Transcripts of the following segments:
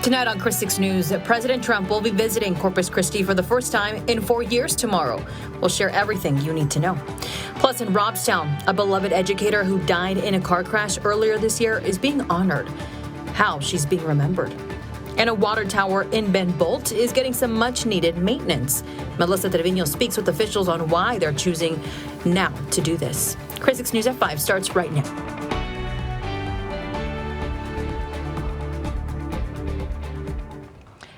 Tonight on Chris 6 News, President Trump will be visiting Corpus Christi for the first time in 4 years tomorrow. We'll share everything you need to know. Plus, in Robstown, a beloved educator who died in a car crash earlier this year is being honored. How she's being remembered. And a water tower in Ben Bolt is getting some much-needed maintenance. Melissa Trevino speaks with officials on why they're choosing now to do this. Chris 6 News at 5 starts right now.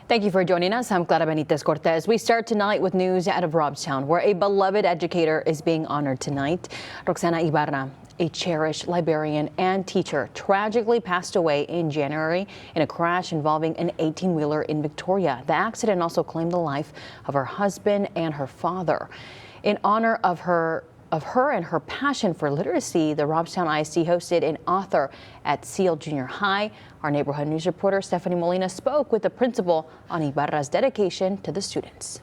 Thank you for joining us. I'm Clara Benitez Cortez. We start tonight with news out of Robstown, where a beloved educator is being honored tonight. Roxana Ibarra, a cherished librarian and teacher, tragically passed away in January in a crash involving an 18-wheeler in Victoria. The accident also claimed the life of her husband and her father. In honor of her and her passion for literacy, the Robstown ISD hosted an author at Seal Junior High. Our neighborhood news reporter Stephanie Molina spoke with the principal on Ibarra's dedication to the students.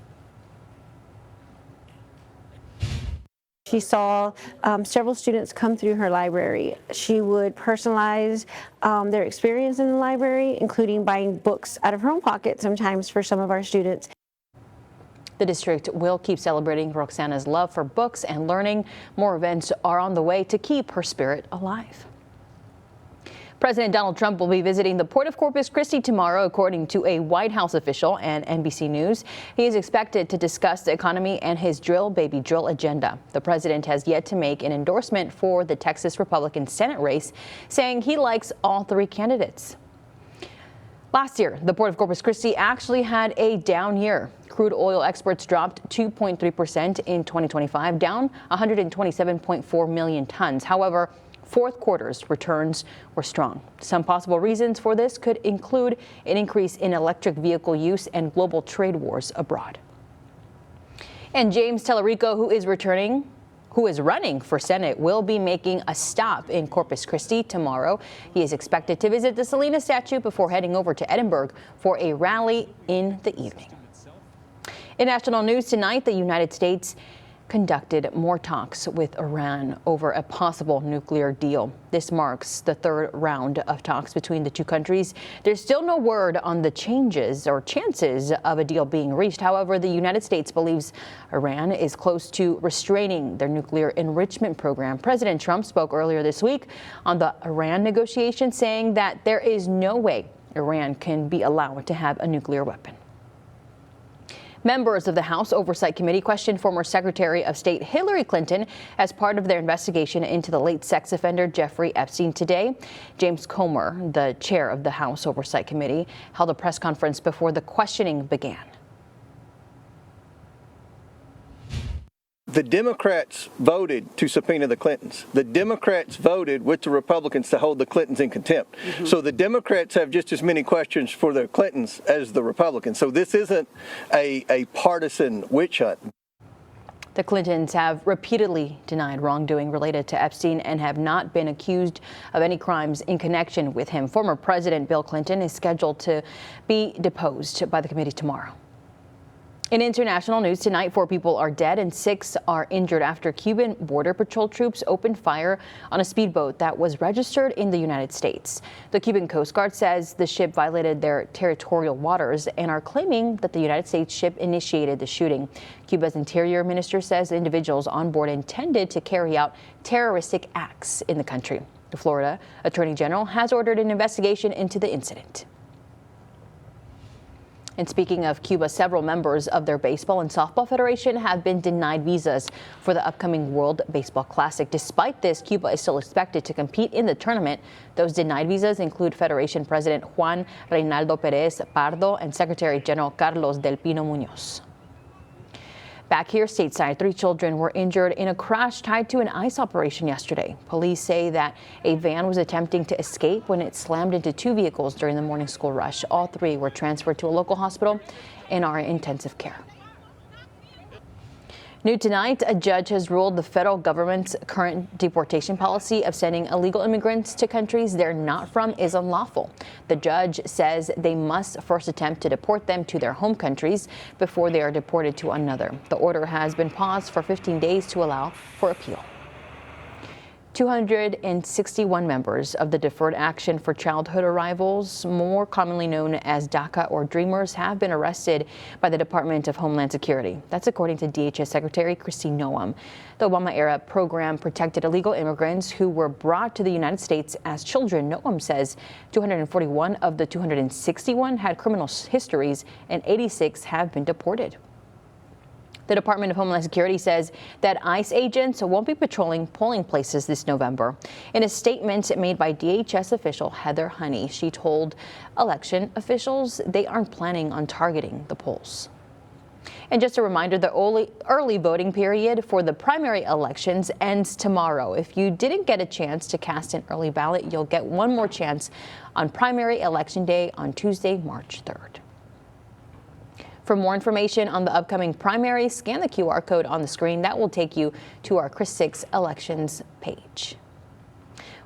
She saw several students come through her library. She would personalize their experience in the library, including buying books out of her own pocket sometimes for some of our students. The district will keep celebrating Roxana's love for books and learning. More events are on the way to keep her spirit alive. President Donald Trump will be visiting the Port of Corpus Christi tomorrow, according to a White House official and NBC News. He is expected to discuss the economy and his drill, baby, drill agenda. The president has yet to make an endorsement for the Texas Republican Senate race, saying he likes all three candidates. Last year, the Port of Corpus Christi actually had a down year. Crude oil exports dropped 2.3% in 2025, down 127.4 million tons. However, fourth quarter's returns were strong. Some possible reasons for this could include an increase in electric vehicle use and global trade wars abroad. And James Tellerico, who is running for Senate, will be making a stop in Corpus Christi tomorrow. He is expected to visit the Selena statue before heading over to Edinburgh for a rally in the evening. In national news tonight, the United States conducted more talks with Iran over a possible nuclear deal. This marks the third round of talks between the two countries. There's still no word on the changes or chances of a deal being reached. However, the United States believes Iran is close to restraining their nuclear enrichment program. President Trump spoke earlier this week on the Iran negotiation, saying that there is no way Iran can be allowed to have a nuclear weapon. Members of the House Oversight Committee questioned former Secretary of State Hillary Clinton as part of their investigation into the late sex offender Jeffrey Epstein today. James Comer, the chair of the House Oversight Committee, held a press conference before the questioning began. The Democrats voted to subpoena the Clintons. The Democrats voted with the Republicans to hold the Clintons in contempt. So the Democrats have just as many questions for the Clintons as the Republicans. So this isn't a partisan witch hunt. The Clintons have repeatedly denied wrongdoing related to Epstein and have not been accused of any crimes in connection with him. Former President Bill Clinton is scheduled to be deposed by the committee tomorrow. In international news tonight, 4 people are dead and 6 are injured after Cuban Border Patrol troops opened fire on a speedboat that was registered in the United States. The Cuban Coast Guard says the ship violated their territorial waters and are claiming that the United States ship initiated the shooting. Cuba's interior minister says individuals on board intended to carry out terroristic acts in the country. The Florida Attorney General has ordered an investigation into the incident. And speaking of Cuba, several members of their baseball and softball federation have been denied visas for the upcoming World Baseball Classic. Despite this, Cuba is still expected to compete in the tournament. Those denied visas include Federation President Juan Reinaldo Perez Pardo and Secretary General Carlos Del Pino Muñoz. Back here stateside, 3 children were injured in a crash tied to an ICE operation yesterday. Police say that a van was attempting to escape when it slammed into 2 vehicles during the morning school rush. All 3 were transferred to a local hospital and are in intensive care. New tonight, a judge has ruled the federal government's current deportation policy of sending illegal immigrants to countries they're not from is unlawful. The judge says they must first attempt to deport them to their home countries before they are deported to another. The order has been paused for 15 days to allow for appeal. 261 members of the Deferred Action for Childhood Arrivals, more commonly known as DACA or Dreamers, have been arrested by the Department of Homeland Security. That's according to DHS Secretary Kristi Noem. The Obama-era program protected illegal immigrants who were brought to the United States as children. Noem says 241 of the 261 had criminal histories and 86 have been deported. The Department of Homeland Security says that ICE agents won't be patrolling polling places this November. In a statement made by DHS official Heather Honey, she told election officials they aren't planning on targeting the polls. And just a reminder, the early voting period for the primary elections ends tomorrow. If you didn't get a chance to cast an early ballot, you'll get one more chance on primary election day on Tuesday, March 3rd. For more information on the upcoming primary, scan the QR code on the screen. That will take you to our Chris 6 elections page.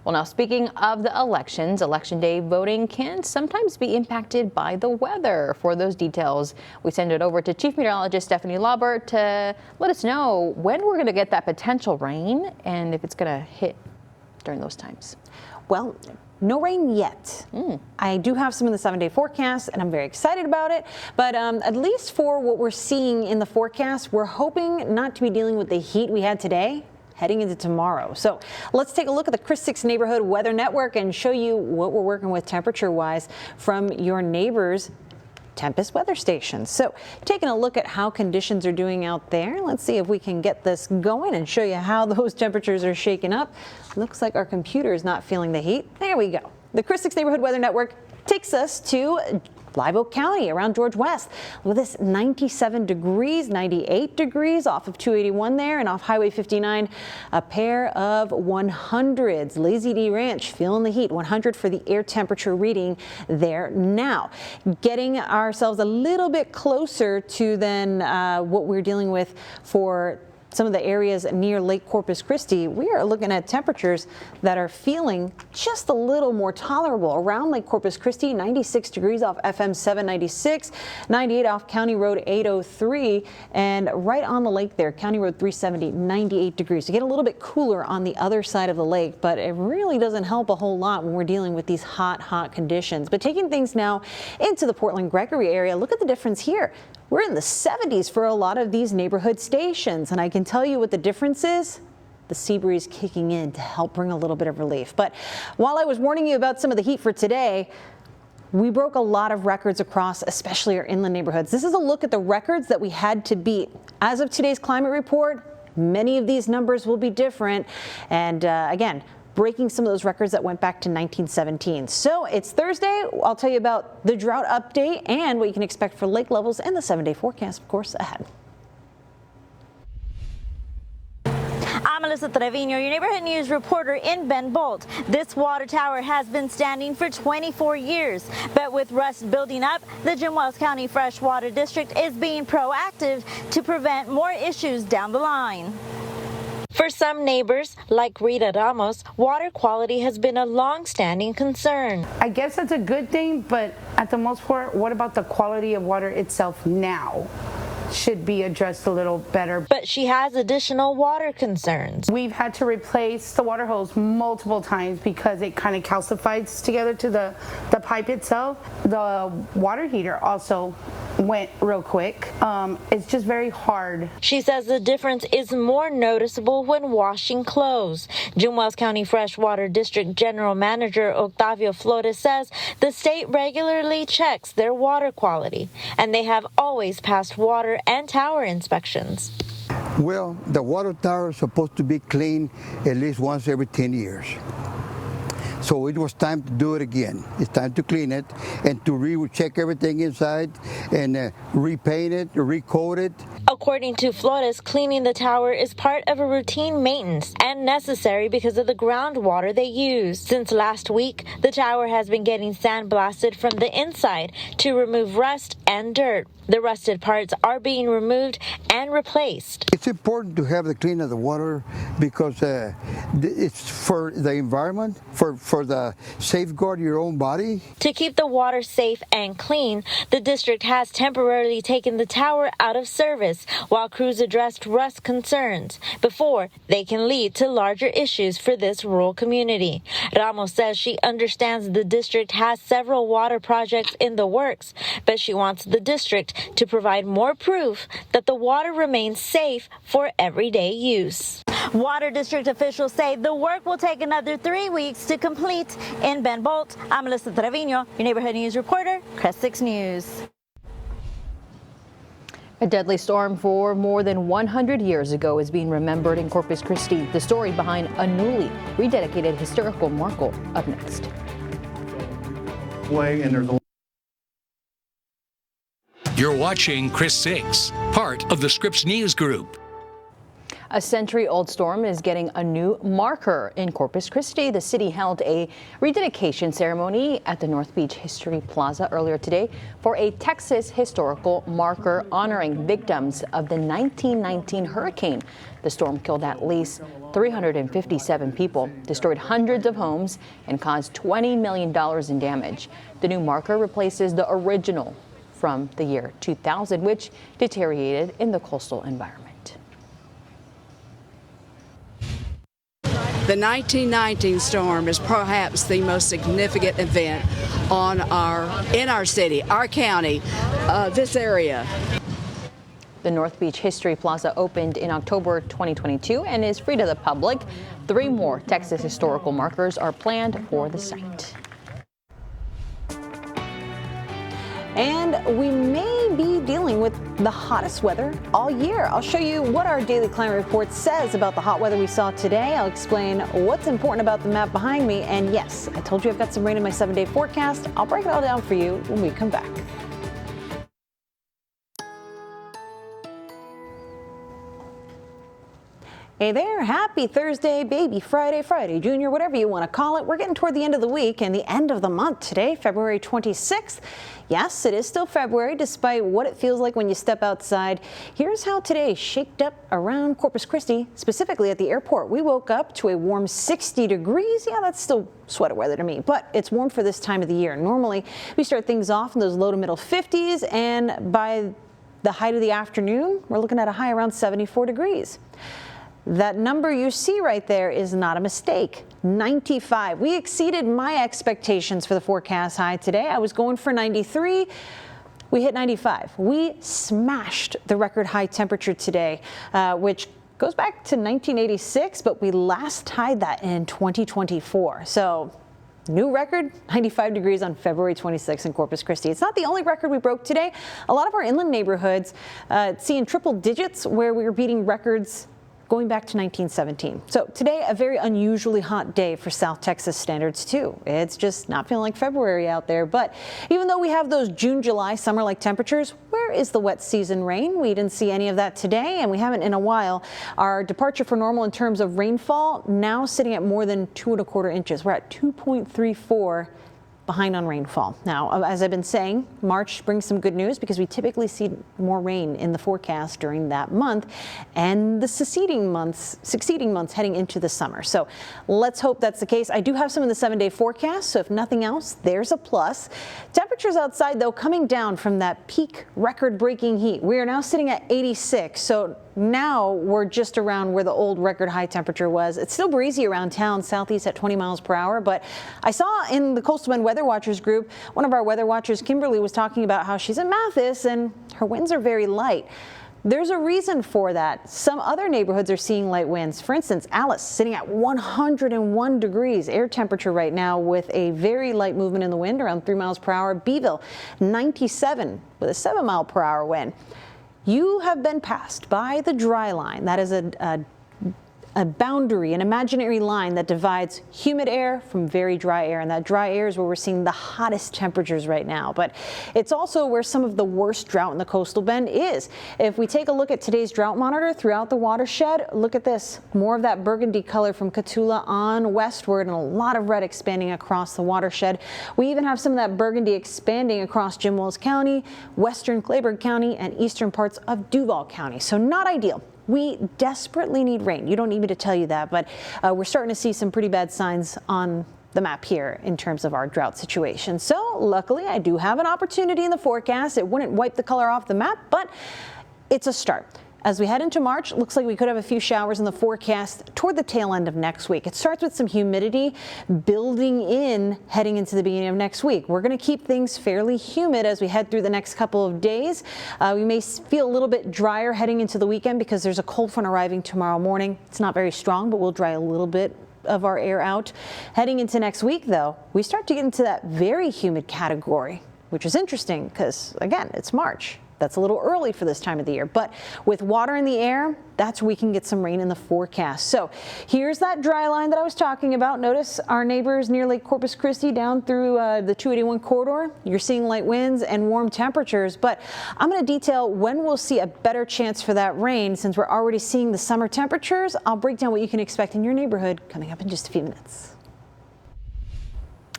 Well, now speaking of the elections, Election Day voting can sometimes be impacted by the weather. For those details, we send it over to Chief Meteorologist Stephanie Laubert to let us know when we're going to get that potential rain and if it's going to hit during those times. Well, no rain yet. I do have some in the 7-day forecast, and I'm very excited about it. But at least for what we're seeing in the forecast, we're hoping not to be dealing with the heat we had today heading into tomorrow. So let's take a look at the Chris 6 Neighborhood Weather Network and show you what we're working with temperature-wise from your neighbors' Tempest weather stations. So taking a look at how conditions are doing out there, let's see if we can get this going and show you how those temperatures are shaking up. Looks like our computer is not feeling the heat. There we go. The Chris 6 Neighborhood Weather Network takes us to Live Oak County around George West with this 97 degrees, 98 degrees off of 281 there, and off Highway 59 a pair of 100s. Lazy D Ranch feeling the heat, 100 for the air temperature reading there now. Getting ourselves a little bit closer to then what we're dealing with for some of the areas near Lake Corpus Christi, we are looking at temperatures that are feeling just a little more tolerable. Around Lake Corpus Christi, 96 degrees off FM 796, 98 off County Road 803, and right on the lake there, County Road 370, 98 degrees. So get a little bit cooler on the other side of the lake, but it really doesn't help a whole lot when we're dealing with these hot conditions. But taking things now into the Portland-Gregory area, look at the difference here. We're in the 70s for a lot of these neighborhood stations, and I can tell you what the difference is. The sea breeze kicking in to help bring a little bit of relief. But while I was warning you about some of the heat for today, we broke a lot of records across, especially our inland neighborhoods. This is a look at the records that we had to beat. As of today's climate report, many of these numbers will be different. And again, breaking some of those records that went back to 1917. So it's Thursday. I'll tell you about the drought update and what you can expect for lake levels and the 7-day forecast, of course, ahead. I'm Melissa Trevino, your neighborhood news reporter in Bend Bolt. This water tower has been standing for 24 years, but with rust building up, the Jim Wells County Freshwater District is being proactive to prevent more issues down the line. For some neighbors, like Rita Ramos, water quality has been a long-standing concern. I guess that's a good thing, but at the most part, what about the quality of water itself now? Should be addressed a little better. But she has additional water concerns. We've had to replace the water hose multiple times because it kind of calcifies together to the pipe itself. The water heater also went real quick. It's just very hard. She says the difference is more noticeable when washing clothes. Jim Wells County Freshwater District General Manager Octavio Flores says the state regularly checks their water quality, and they have always passed water and tower inspections. Well, the water tower is supposed to be cleaned at least once every 10 years. So it was time to do it again. It's time to clean it and to recheck everything inside and repaint it, recoat it. According to Flores, cleaning the tower is part of a routine maintenance and necessary because of the groundwater they use. Since last week, the tower has been getting sandblasted from the inside to remove rust and dirt. The rusted parts are being removed and replaced. It's important to have the clean of the water because it's for the environment, for for the safeguard your own body. To keep the water safe and clean, the district has temporarily taken the tower out of service while crews addressed rust concerns before they can lead to larger issues for this rural community. Ramos says she understands the district has several water projects in the works, but she wants the district to provide more proof that the water remains safe for everyday use. Water district officials say the work will take another 3 weeks to complete in Bend Bolt. I'm Melissa Trevino, your neighborhood news reporter, Crest 6 News. A deadly storm for more than 100 years ago is being remembered in Corpus Christi. The story behind a newly rededicated historical marker up next. You're watching Chris 6, part of the Scripps News Group. A century-old storm is getting a new marker in Corpus Christi. The city held a rededication ceremony at the North Beach History Plaza earlier today for a Texas historical marker honoring victims of the 1919 hurricane. The storm killed at least 357 people, destroyed hundreds of homes, and caused $20 million in damage. The new marker replaces the original from the year 2000, which deteriorated in the coastal environment. The 1919 storm is perhaps the most significant event in our city, our county, this area. The North Beach History Plaza opened in October 2022 and is free to the public. 3 more Texas historical markers are planned for the site. And we may be dealing with the hottest weather all year. I'll show you what our daily climate report says about the hot weather we saw today. I'll explain what's important about the map behind me. And yes, I told you I've got some rain in my 7-day forecast. I'll break it all down for you when we come back. Hey there, happy Thursday, baby Friday, Friday Junior, whatever you want to call it. We're getting toward the end of the week and the end of the month today, February 26th. Yes, it is still February, despite what it feels like when you step outside. Here's how today shaped up around Corpus Christi, specifically at the airport. We woke up to a warm 60 degrees. Yeah, that's still sweater weather to me, but it's warm for this time of the year. Normally, we start things off in those low to middle 50s, and by the height of the afternoon, we're looking at a high around 74 degrees. That number you see right there is not a mistake, 95. We exceeded my expectations for the forecast high today. I was going for 93. We hit 95. We smashed the record high temperature today, which goes back to 1986, but we last tied that in 2024. So new record, 95 degrees on February 26th in Corpus Christi. It's not the only record we broke today. A lot of our inland neighborhoods seeing triple digits where we were beating records going back to 1917. So today, a very unusually hot day for South Texas standards too. It's just not feeling like February out there. But even though we have those June, July, summer-like temperatures, where is the wet season rain? We didn't see any of that today, and we haven't in a while. Our departure for normal in terms of rainfall now sitting at more than 2¼ inches. We're at 2.34 behind on rainfall. Now, as I've been saying, March brings some good news because we typically see more rain in the forecast during that month and the succeeding months heading into the summer. So let's hope that's the case. I do have some in the 7-day forecast, so if nothing else, there's a plus. Temperatures outside, though, coming down from that peak record-breaking heat. We are now sitting at 86, so now we're just around where the old record high temperature was. It's still breezy around town, southeast at 20 miles per hour, but I saw in the Coastal Bend Weather Watchers group, one of our weather watchers, Kimberly, was talking about how she's in Mathis and her winds are very light. There's a reason for that. Some other neighborhoods are seeing light winds. For instance, Alice sitting at 101 degrees air temperature right now with a very light movement in the wind around 3 miles per hour. Beeville, 97 with a 7 mile per hour wind. You have been passed by the dry line. That is a boundary, an imaginary line that divides humid air from very dry air. And that dry air is where we're seeing the hottest temperatures right now. But it's also where some of the worst drought in the coastal bend is. If we take a look at today's drought monitor throughout the watershed, look at this. More of that burgundy color from Cotulla on westward and a lot of red expanding across the watershed. We even have some of that burgundy expanding across Jim Wells County, western Clayburgh County, and eastern parts of Duval County. So not ideal. We desperately need rain. You don't need me to tell you that, but we're starting to see some pretty bad signs on the map here in terms of our drought situation. So luckily I do have an opportunity in the forecast. It wouldn't wipe the color off the map, but it's a start. As we head into March, it looks like we could have a few showers in the forecast toward the tail end of next week. It starts with some humidity building in heading into the beginning of next week. We're going to keep things fairly humid as we head through the next couple of days. We may feel a little bit drier heading into the weekend because there's a cold front arriving tomorrow morning. It's not very strong, but we'll dry a little bit of our air out. Heading into next week, though, we start to get into that very humid category, which is interesting because, again, it's March. That's a little early for this time of the year, but with water in the air, that's where we can get some rain in the forecast. So here's that dry line that I was talking about. Notice our neighbors near Lake Corpus Christi down through the 281 corridor. You're seeing light winds and warm temperatures, but I'm going to detail when we'll see a better chance for that rain. Since we're already seeing the summer temperatures, I'll break down what you can expect in your neighborhood coming up in just a few minutes.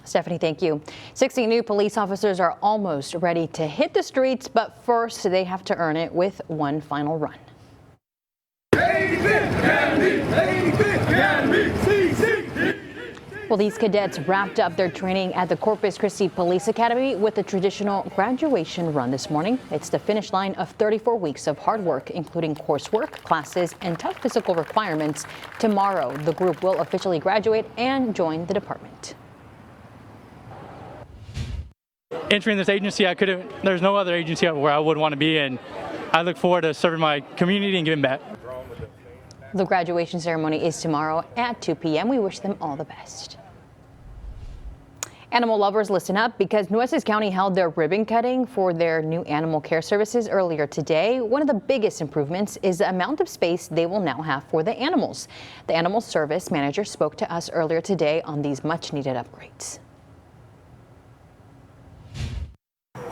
Stephanie, thank you. 60 new police officers are almost ready to hit the streets, but first they have to earn it with one final run. Well, these cadets wrapped up their training at the Corpus Christi Police Academy with a traditional graduation run this morning. It's the finish line of 34 weeks of hard work, including coursework, classes, and tough physical requirements. Tomorrow, the group will officially graduate and join the department. Entering this agency, there's no other agency where I would want to be, and I look forward to serving my community and giving back. The graduation ceremony is tomorrow at 2 p.m. We wish them all the best. Animal lovers, listen up, because Nueces County held their ribbon cutting for their new animal care services earlier today. One of the biggest improvements is the amount of space they will now have for the animals. The animal service manager spoke to us earlier today on these much-needed upgrades.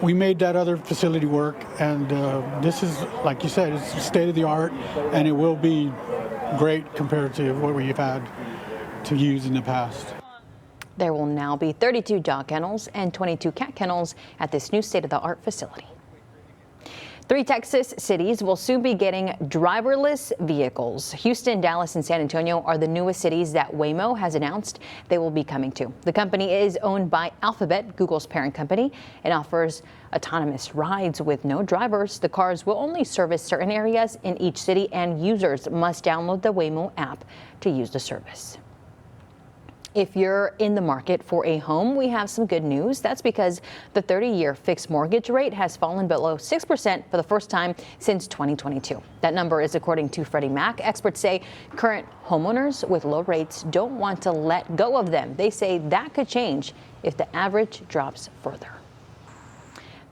We made that other facility work, and this is, like you said, it's state of the art, and it will be great compared to what we've had to use in the past. There will now be 32 dog kennels and 22 cat kennels at this new state-of-the-art facility. 3 Texas cities will soon be getting driverless vehicles. Houston, Dallas, and San Antonio are the newest cities that Waymo has announced they will be coming to. The company is owned by Alphabet, Google's parent company. It offers autonomous rides with no drivers. The cars will only service certain areas in each city, and users must download the Waymo app to use the service. If you're in the market for a home, we have some good news. That's because the 30-year fixed mortgage rate has fallen below 6% for the first time since 2022. That number is according to Freddie Mac. Experts say current homeowners with low rates don't want to let go of them. They say that could change if the average drops further.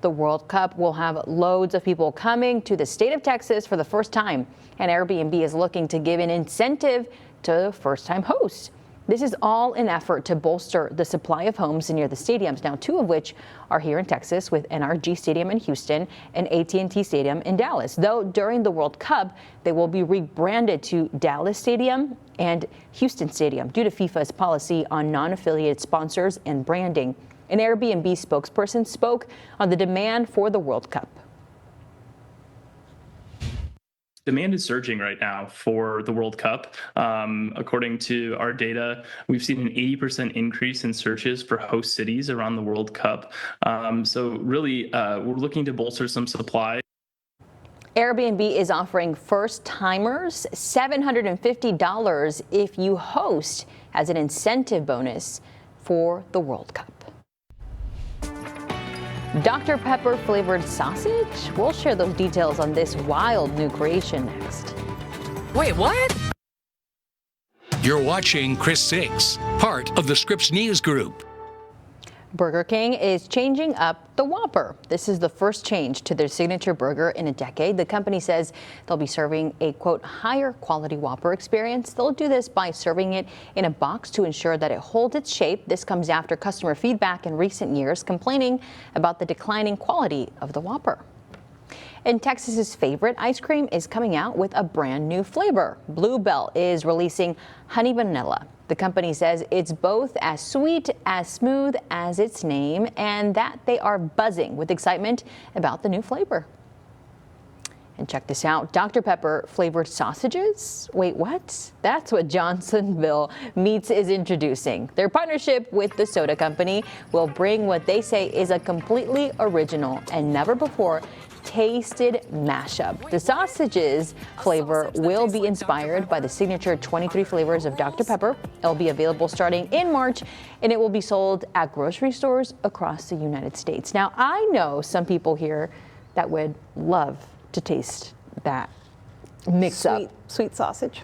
The World Cup will have loads of people coming to the state of Texas for the first time, and Airbnb is looking to give an incentive to first-time hosts. This is all an effort to bolster the supply of homes near the stadiums, now 2 of which are here in Texas, with NRG Stadium in Houston and AT&T Stadium in Dallas. Though during the World Cup, they will be rebranded to Dallas Stadium and Houston Stadium due to FIFA's policy on non-affiliated sponsors and branding. An Airbnb spokesperson spoke on the demand for the World Cup. Demand is surging right now for the World Cup. According to our data, we've seen an 80% increase in searches for host cities around the World Cup. So really, we're looking to bolster some supply. Airbnb is offering first-timers $750 if you host as an incentive bonus for the World Cup. Dr. Pepper flavored sausage? We'll share those details on this wild new creation next. Wait, what? You're watching Chris 6, part of the Scripps News Group. Burger King is changing up the Whopper. This is the first change to their signature burger in a decade. The company says they'll be serving a, quote, higher quality Whopper experience. They'll do this by serving it in a box to ensure that it holds its shape. This comes after customer feedback in recent years complaining about the declining quality of the Whopper. And Texas's favorite ice cream is coming out with a brand new flavor. Bluebell is releasing honey vanilla. The company says it's both as sweet, as smooth as its name, and that they are buzzing with excitement about the new flavor. And check this out, Dr. Pepper flavored sausages? Wait, what? That's what Johnsonville Meats is introducing. Their partnership with the soda company will bring what they say is a completely original and never before tasted mashup. The sausages flavor will be inspired by the signature 23 flavors of Dr. Pepper. It'll be available starting in March, and it will be sold at grocery stores across the United States. Now, I know some people here that would love to taste that mix-up. Sweet sausage.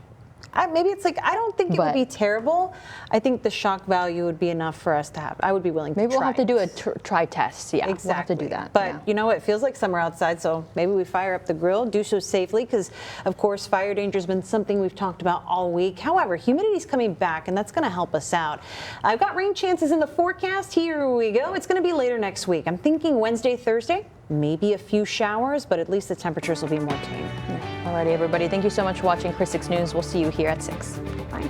Maybe it's like, I don't think it would be terrible. I think the shock value would be enough for us to have. I would be willing to Maybe try we'll have to do a try test. Yeah, exactly. We'll have to do that. But you know, it feels like summer outside, so maybe we fire up the grill, do so safely, because of course fire danger has been something we've talked about all week. However, humidity's coming back, and that's going to help us out. I've got rain chances in the forecast. Here we go. It's going to be later next week. I'm thinking Wednesday, Thursday, maybe a few showers, but at least the temperatures will be more tame. Alrighty, everybody. Thank you so much for watching Chris 6 News. We'll see you here at 6. Bye.